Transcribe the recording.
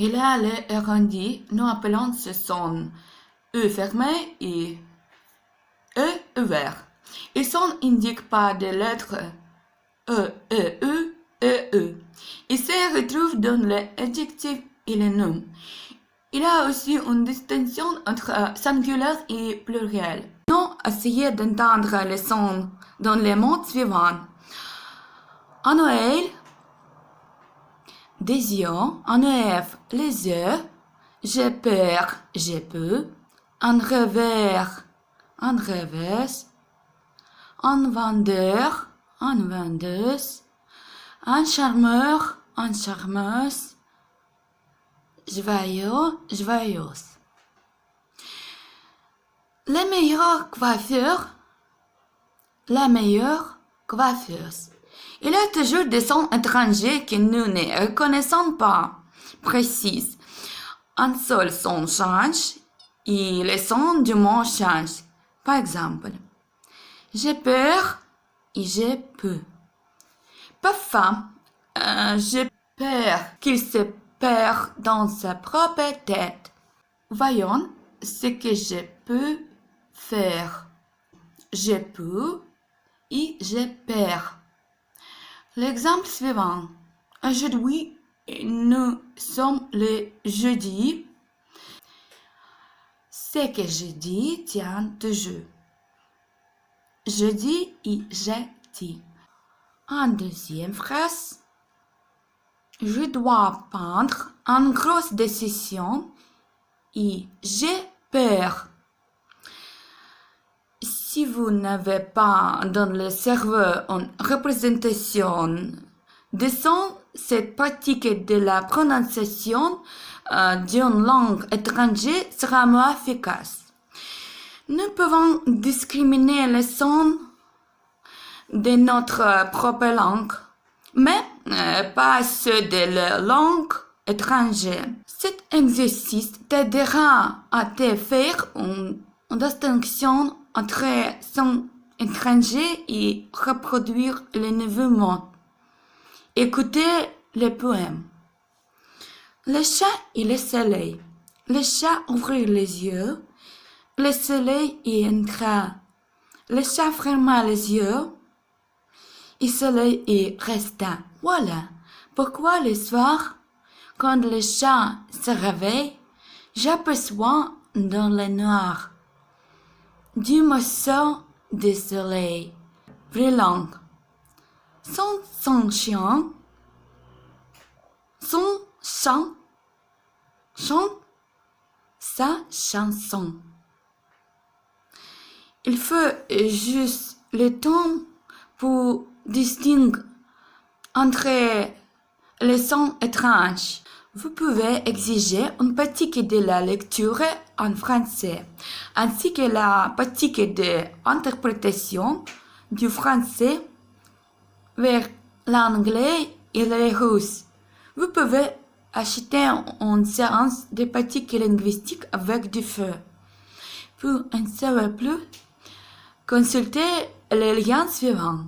Il a le arrondi, nous appelons ce son E fermé et E ouvert. Il son indique par des lettres E, E, E. Il se retrouve dans l'adjectif et le nom. Il a aussi une distinction entre singulier et pluriel. Nous essayons d'entendre les sons dans les mots suivants. En Noël, des yeux, en EF, les yeux, j'ai peur, j'ai peu, en revers, en revers, en vendeur, en vendeuse, en charmeur, en charmeuse, joyeux, joyeuse. Les meilleurs coiffeurs, la meilleure coiffeuse. Il y a toujours des sons étrangers que nous ne reconnaissons pas, précise. Un seul son change et les sons du mot changent. Par exemple, j'ai peur et j'ai peu. Parfois, j'ai peur qu'il se perd dans sa propre tête. Voyons ce que je peux faire. Je peux et je perds. L'exemple suivant. Aujourd'hui, nous sommes le jeudi. Ce que je dis tient de jeu. Je dis et j'ai dit. En deuxième phrase, je dois prendre une grosse décision et j'ai peur. Si vous n'avez pas dans le cerveau une représentation de son, cette pratique de la prononciation d'une langue étrangère sera moins efficace. Nous pouvons discriminer les sons de notre propre langue, mais pas ceux de la langue étrangère. Cet exercice t'aidera à te faire une distinction entre son étranger et reproduire les nouveaux mots. Écoutez le poème. Le chat et le soleil. Le chat ouvrit les yeux. Le soleil y entra. Le chat ferma les yeux. Et le soleil y resta. Voilà pourquoi le soir, quand le chat se réveille, j'aperçois dans le noir du morceau de soleil brillant. Son chien, son chant, chante sa chanson. Il faut juste le temps pour distinguer entre les sons étranges. Vous pouvez exiger une pratique de la lecture en français, ainsi que la pratique de l'interprétation du français vers l'anglais et le russe. Vous pouvez acheter une séance de pratique linguistique avec du feu. Pour en savoir plus, consultez le lien suivant.